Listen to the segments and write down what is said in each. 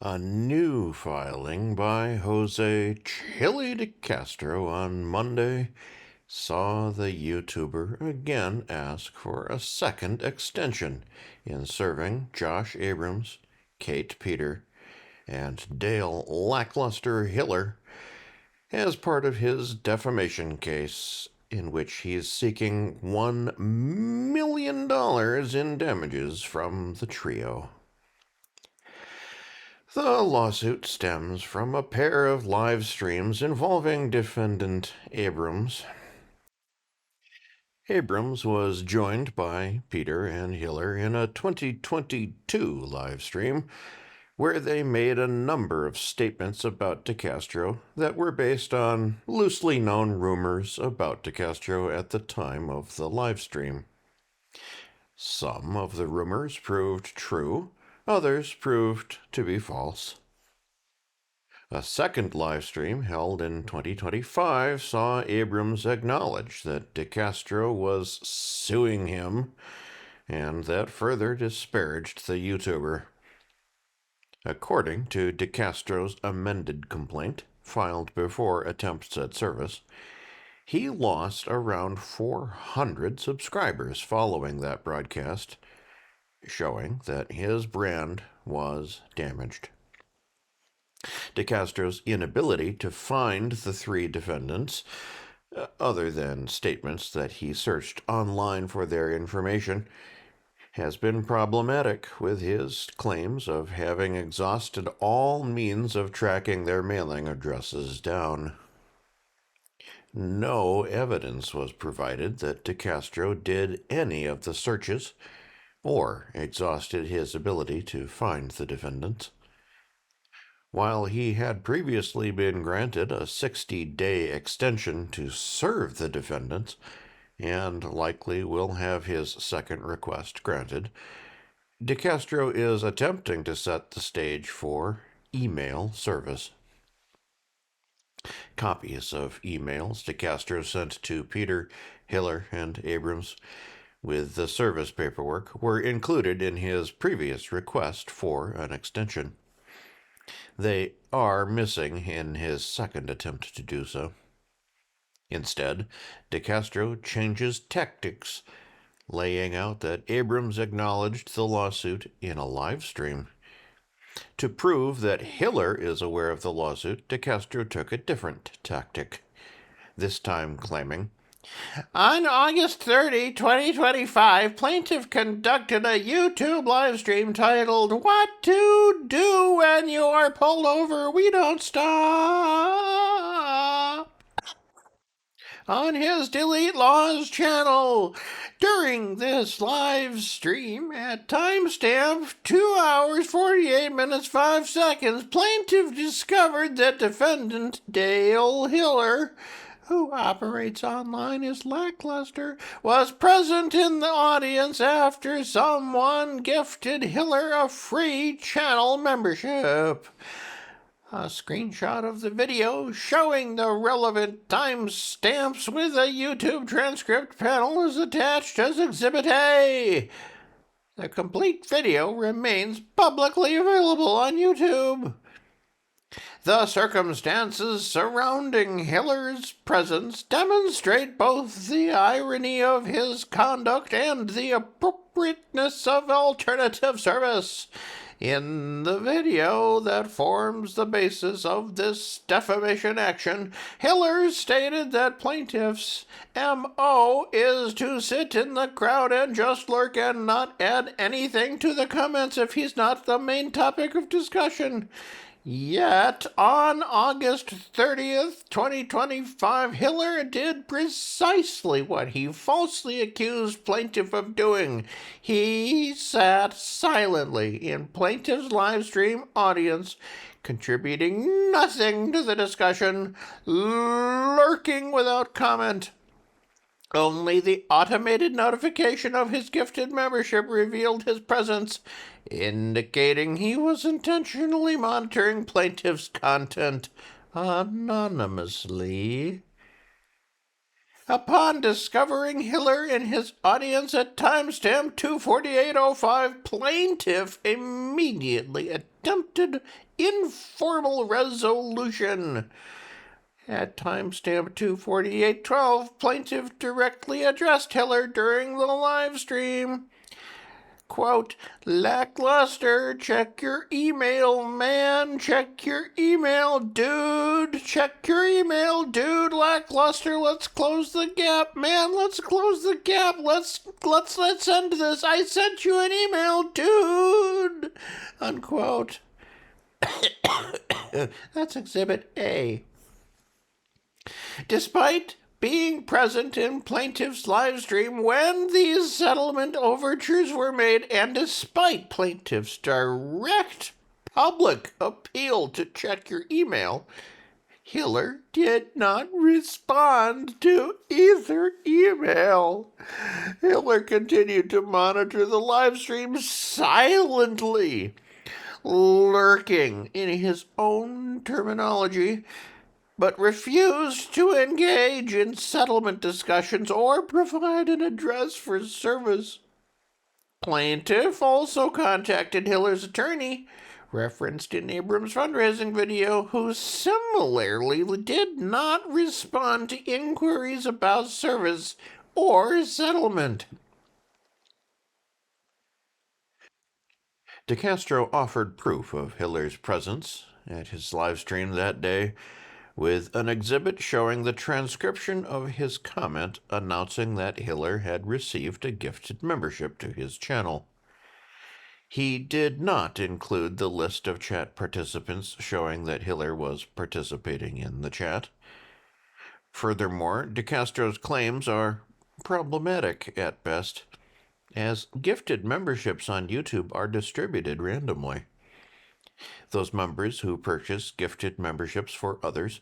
A new filing by Jose Chille DeCastro on Monday saw the YouTuber again ask for a second extension in serving Josh Abrams, Kate Peter, and Dale Lackluster Hiller as part of his defamation case, in which he's seeking $1 million in damages from the trio. The lawsuit stems from a pair of live streams involving defendant Abrams. Abrams was joined by Peter and Hiller in a 2022 live stream where they made a number of statements about DeCastro that were based on loosely known rumors about DeCastro at the time of the live stream. Some of the rumors proved true, others proved to be false. A second live stream held in 2025 saw Abrams acknowledge that DeCastro was suing him, and that further disparaged the YouTuber. According to DeCastro's amended complaint, filed before attempts at service, he lost around 400 subscribers following that broadcast, showing that his brand was damaged. DeCastro's inability to find the three defendants, other than statements that he searched online for their information, has been problematic, with his claims of having exhausted all means of tracking their mailing addresses down. No evidence was provided that DeCastro did any of the searches or exhausted his ability to find the defendants. While he had previously been granted a 60-day extension to serve the defendants, and likely will have his second request granted, DeCastro is attempting to set the stage for email service. Copies of emails DeCastro sent to Peter, Hiller, and Abrams with the service paperwork were included in his previous request for an extension. They are missing in his second attempt to do so. Instead, DeCastro changes tactics, laying out that Abrams acknowledged the lawsuit in a live stream. To prove that Hiller is aware of the lawsuit, DeCastro took a different tactic, this time claiming, "On August 30, 2025, plaintiff conducted a YouTube live stream titled, 'What to Do When You Are Pulled Over, We Don't Stop,' on his Delete Laws channel. During this live stream, at timestamp 2 hours, 48 minutes, 5 seconds, plaintiff discovered that defendant Dale Hiller, who operates online as Lackluster, was present in the audience after someone gifted Hiller a free channel membership. A screenshot of the video showing the relevant timestamps with a YouTube transcript panel is attached as Exhibit A. The complete video remains publicly available on YouTube. The circumstances surrounding Hiller's presence demonstrate both the irony of his conduct and the appropriateness of alternative service. In the video that forms the basis of this defamation action, Hiller stated that plaintiff's M.O. is to sit in the crowd and just lurk and not add anything to the comments if he's not the main topic of discussion. Yet, on August 30th, 2025, Hiller did precisely what he falsely accused plaintiff of doing. He sat silently in plaintiff's live stream audience, contributing nothing to the discussion, lurking without comment. Only the automated notification of his gifted membership revealed his presence, indicating he was intentionally monitoring plaintiff's content anonymously. Upon discovering Hiller and his audience at timestamp 24805, plaintiff immediately attempted informal resolution. At timestamp 24812, plaintiff directly addressed Hiller during the live stream. Quote, "Lackluster, check your email, man. Check your email, dude. Check your email, dude. Lackluster, let's close the gap, man. Let's close the gap. Let's end this. I sent you an email, dude." Unquote. That's Exhibit A. Despite being present in plaintiff's live stream when these settlement overtures were made, and despite plaintiff's direct public appeal to check your email, Hiller did not respond to either email. Hiller continued to monitor the live stream silently, lurking in his own terminology, but refused to engage in settlement discussions or provide an address for service. Plaintiff also contacted Hiller's attorney, referenced in Abrams' fundraising video, who similarly did not respond to inquiries about service or settlement. DeCastro offered proof of Hiller's presence at his live stream that day, with an exhibit showing the transcription of his comment announcing that Hiller had received a gifted membership to his channel. He did not include the list of chat participants showing that Hiller was participating in the chat. Furthermore, DeCastro's claims are problematic at best, as gifted memberships on YouTube are distributed randomly. Those members who purchase gifted memberships for others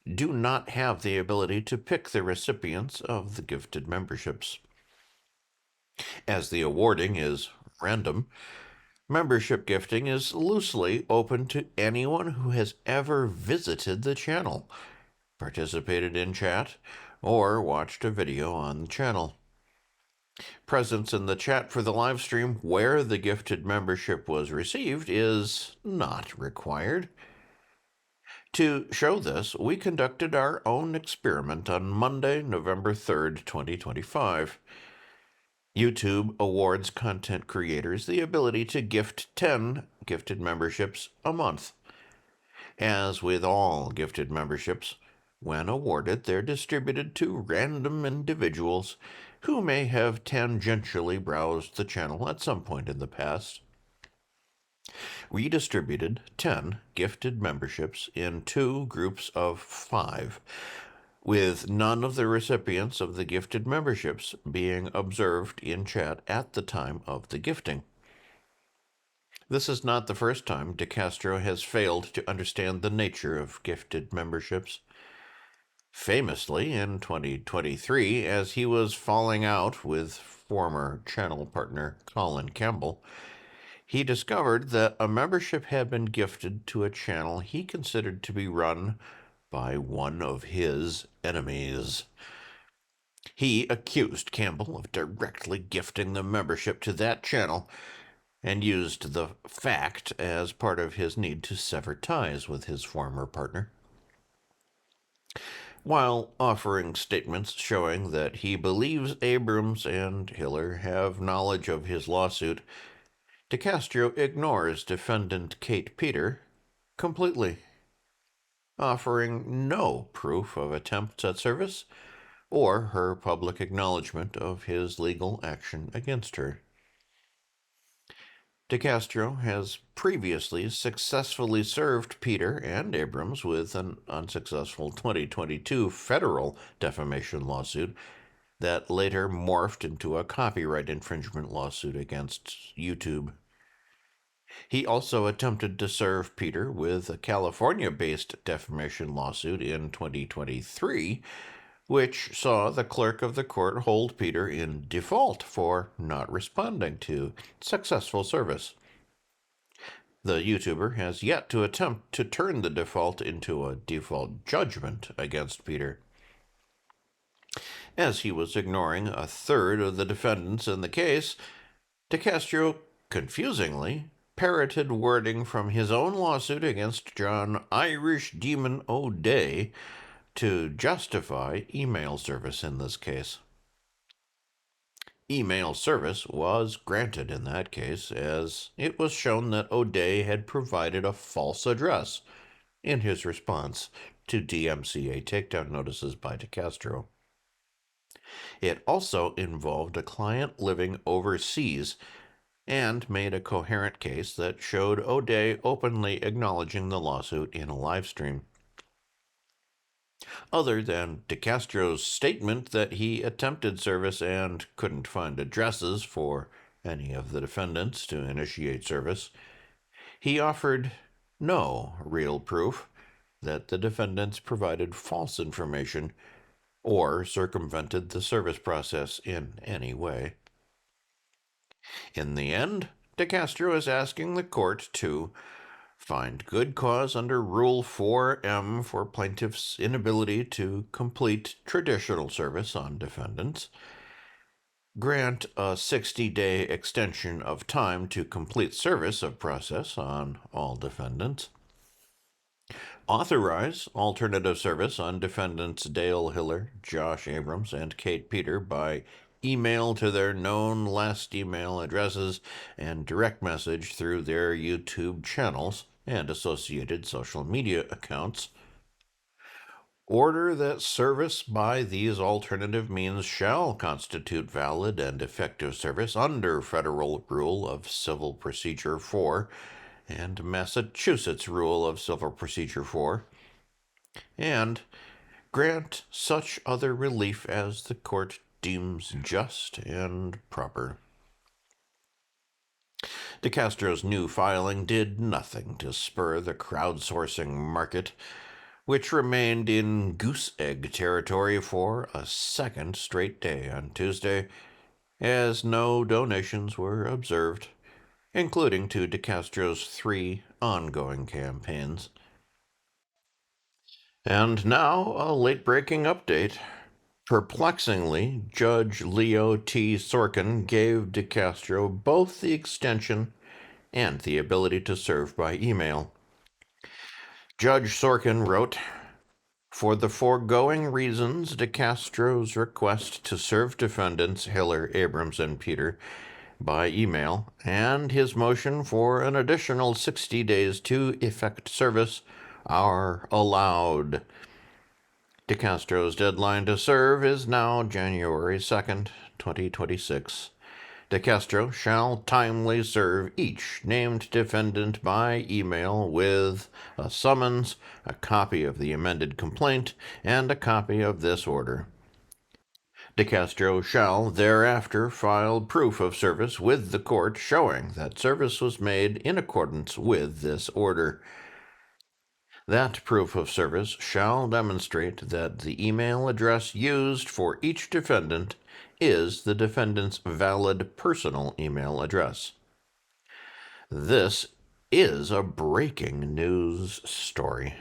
do not have the ability to pick the recipients of the gifted memberships. As the awarding is random, membership gifting is loosely open to anyone who has ever visited the channel, participated in chat, or watched a video on the channel. Presence in the chat for the live stream where the gifted membership was received is not required. To show this, we conducted our own experiment on Monday, November 3rd, 2025. YouTube awards content creators the ability to gift 10 gifted memberships a month. As with all gifted memberships, when awarded, they're distributed to random individuals who may have tangentially browsed the channel at some point in the past. We distributed 10 gifted memberships in 2 groups of 5, with none of the recipients of the gifted memberships being observed in chat at the time of the gifting. This is not the first time DeCastro has failed to understand the nature of gifted memberships. Famously, in 2023, as he was falling out with former channel partner Colin Campbell, he discovered that a membership had been gifted to a channel he considered to be run by one of his enemies. He accused Campbell of directly gifting the membership to that channel and used the fact as part of his need to sever ties with his former partner. While offering statements showing that he believes Abrams and Hiller have knowledge of his lawsuit, DeCastro ignores defendant Kate Peter completely, offering no proof of attempts at service or her public acknowledgement of his legal action against her. DeCastro has previously successfully served Peter and Abrams with an unsuccessful 2022 federal defamation lawsuit that later morphed into a copyright infringement lawsuit against YouTube. He also attempted to serve Peter with a California-based defamation lawsuit in 2023, which saw the clerk of the court hold Peter in default for not responding to successful service. The YouTuber has yet to attempt to turn the default into a default judgment against Peter. As he was ignoring a third of the defendants in the case, DeCastro confusingly parroted wording from his own lawsuit against John Irish Demon O'Day to justify email service in this case. Email service was granted in that case, as it was shown that O'Day had provided a false address in his response to DMCA takedown notices by DeCastro. It also involved a client living overseas and made a coherent case that showed O'Day openly acknowledging the lawsuit in a live stream. Other than DeCastro's statement that he attempted service and couldn't find addresses for any of the defendants to initiate service, he offered no real proof that the defendants provided false information or circumvented the service process in any way. In the end, DeCastro is asking the court to find good cause under Rule 4M for plaintiff's inability to complete traditional service on defendants, grant a 60-day extension of time to complete service of process on all defendants, authorize alternative service on defendants Dale Hiller, Josh Abrams, and Kate Peter by email to their known last email addresses and direct message through their YouTube channels and associated social media accounts. Order that service by these alternative means shall constitute valid and effective service under Federal Rule of Civil Procedure 4 and Massachusetts Rule of Civil Procedure 4, and grant such other relief as the court deems just and proper. DeCastro's new filing did nothing to spur the crowdsourcing market, which remained in goose egg territory for a second straight day on Tuesday, as no donations were observed, including to DeCastro's 3 ongoing campaigns. And now, a late-breaking update. Perplexingly, Judge Leo T. Sorkin gave DeCastro both the extension and the ability to serve by email. Judge Sorkin wrote, "For the foregoing reasons, DeCastro's request to serve defendants Hiller, Abrams, and Peter by email, and his motion for an additional 60 days to effect service are allowed. DeCastro's deadline to serve is now January 2nd, 2026. DeCastro shall timely serve each named defendant by email with a summons, a copy of the amended complaint, and a copy of this order. DeCastro shall thereafter file proof of service with the court showing that service was made in accordance with this order. That proof of service shall demonstrate that the email address used for each defendant is the defendant's valid personal email address." This is a breaking news story.